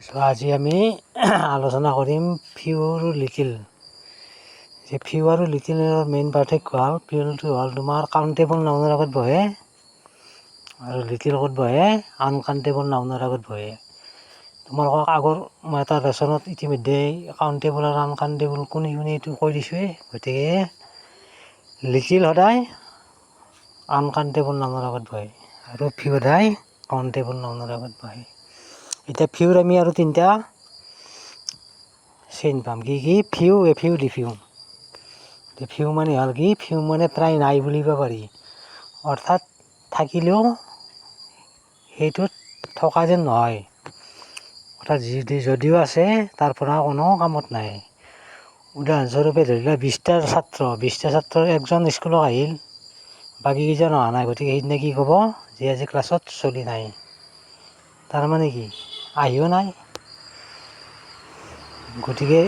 আজি আমি আলোচনা কৰিম ফিউ আৰু লিটিল। যে ফিউ আৰু লিটিলৰ মেইন পাৰ্থক্য হ'ল ফিউটো হ'ল তোমাৰ কাউণ্টেবল নাউনৰ আগত বহে আৰু লিটিল ক'ত বহে আনকাউণ্টেবল নাউনৰ আগত বহে। তোমালোকক আগৰ মই এটা লেচনত ইতিমধ্যে কাউণ্টেবল আৰু আনকাউণ্টেবল কোনে এইটো কৈ দিছোঁৱেই। গতিকে লিটিল সদায় আনকাউণ্টেবল নাউনৰ আগত বহে আৰু ফিউ সদায় কাউণ্টেবল নাউনৰ আগত বহে। এতিয়া ফিউৰ আমি আৰু তিনিটা চেইন পাম। কি few, a few, D few. Few মানে হ'ল কি ফিউ মানে প্ৰায় নাই বুলিব পাৰি, অৰ্থাৎ থাকিলেও সেইটোত থকা যেন নহয়, অৰ্থাৎ যদিও আছে তাৰ পৰা কোনো কামত নাহে। উদাহৰণস্বৰূপে ধৰি লোৱা 20টা ছাত্ৰৰ একজন স্কুলত আহিল, বাকীকেইজন অহা নাই। গতিকে সেইদিনা কি ক'ব যে আজি ক্লাছত চলি নাই। তাৰমানে কি আহিও নাই। গতিকে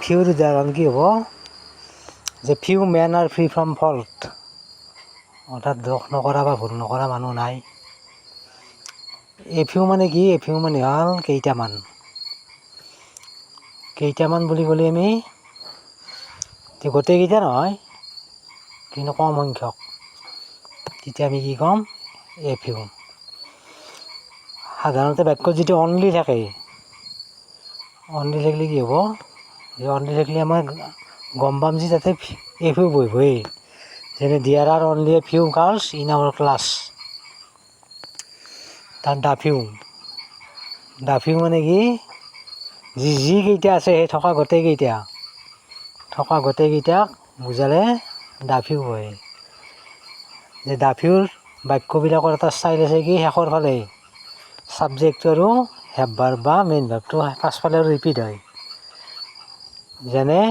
ফিউৰ উদাহৰণ কি হ'ব যে few men are free from fault, অৰ্থাৎ দোষ নকৰা বা ভুল নকৰা মানুহ নাই। এ ফিউ মানে কি, এ ফিউ মানে হ'ল কেইটামান বুলি ক'লে আমি গোটেইকেইটা নহয় কিন্তু কম সংখ্যক, তেতিয়া আমি কি ক'ম এ ফিউ। সাধাৰণতে বাক্যত যিটো অনলি থাকে, অনলি থাকিলে কি হ'ব, যে অনলি থাকিলে আমাৰ গম পাম যে তাতে এ ফিউ বহিবই। যেনে there are only a few girls in our class. তাত ডাফিউ মানে কি যিকেইটা আছে সেই থকা গোটেইকেইটাক বুজালে ডাফিউ বহে। যে ডাফিউৰ বাক্যবিলাকৰ এটা ষ্টাইল আছে কি শেষৰ ফালে ছাবজেক্ট আৰু হেভ ভাৰ্ব বা মেইন ভাৰ্বটো পাছফালে ৰিপিট হয়। যেনে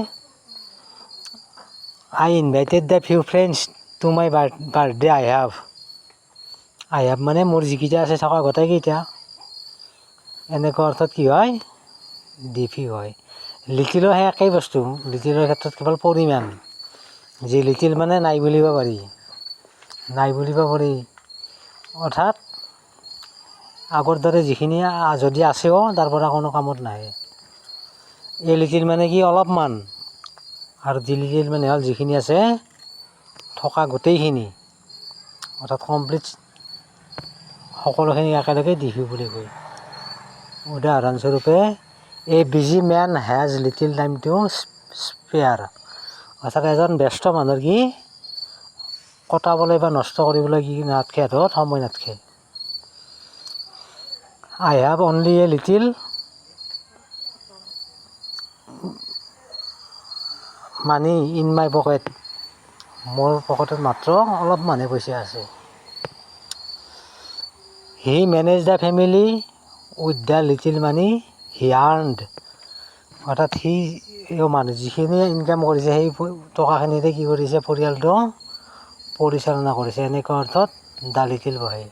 I invited the few friends to my birthday I have মানে মোৰ যিকেইটা আছে থকা গোটেইকেইটা। এনেকুৱা অৰ্থত কি হয় ডি ফিউ হয়। লিটিলৰ সেই একেই বস্তু, লিটিলৰ ক্ষেত্ৰত কেৱল পৰিমাণ, যি লিটিল মানে নাই বুলিব পাৰি, অৰ্থাৎ আগৰ দৰে যিখিনি যদি আছেও তাৰ পৰা কোনো কামত নাহে। এ লিটিল মানে কি অলপমান, আৰু ডি লিটিল মানে হ'ল যিখিনি আছে থকা গোটেইখিনি, অৰ্থাৎ কমপ্লিট সকলোখিনি একেলগে ডি ফিউ বুলি কয়। উদাহৰণস্বৰূপে a busy man has little time to spare, অৰ্থাৎ এজন ব্যস্ত মানুহৰ কি কটাবলৈ বা নষ্ট কৰিবলৈ কি নাথাকে, হাতত সময় নাথাকে। I have only a little money in my pocket, মোৰ পকেটত মাত্ৰ অলপমানহে পইচা আছে। He manage the family with the little money he earned, অৰ্থাৎ মানুহ যিখিনি ইনকাম কৰিছে সেই টকাখিনিতে কি কৰিছে পৰিয়ালটো পৰিচালনা কৰিছে। এনেকুৱা অৰ্থত দ্য লিটিল বহে।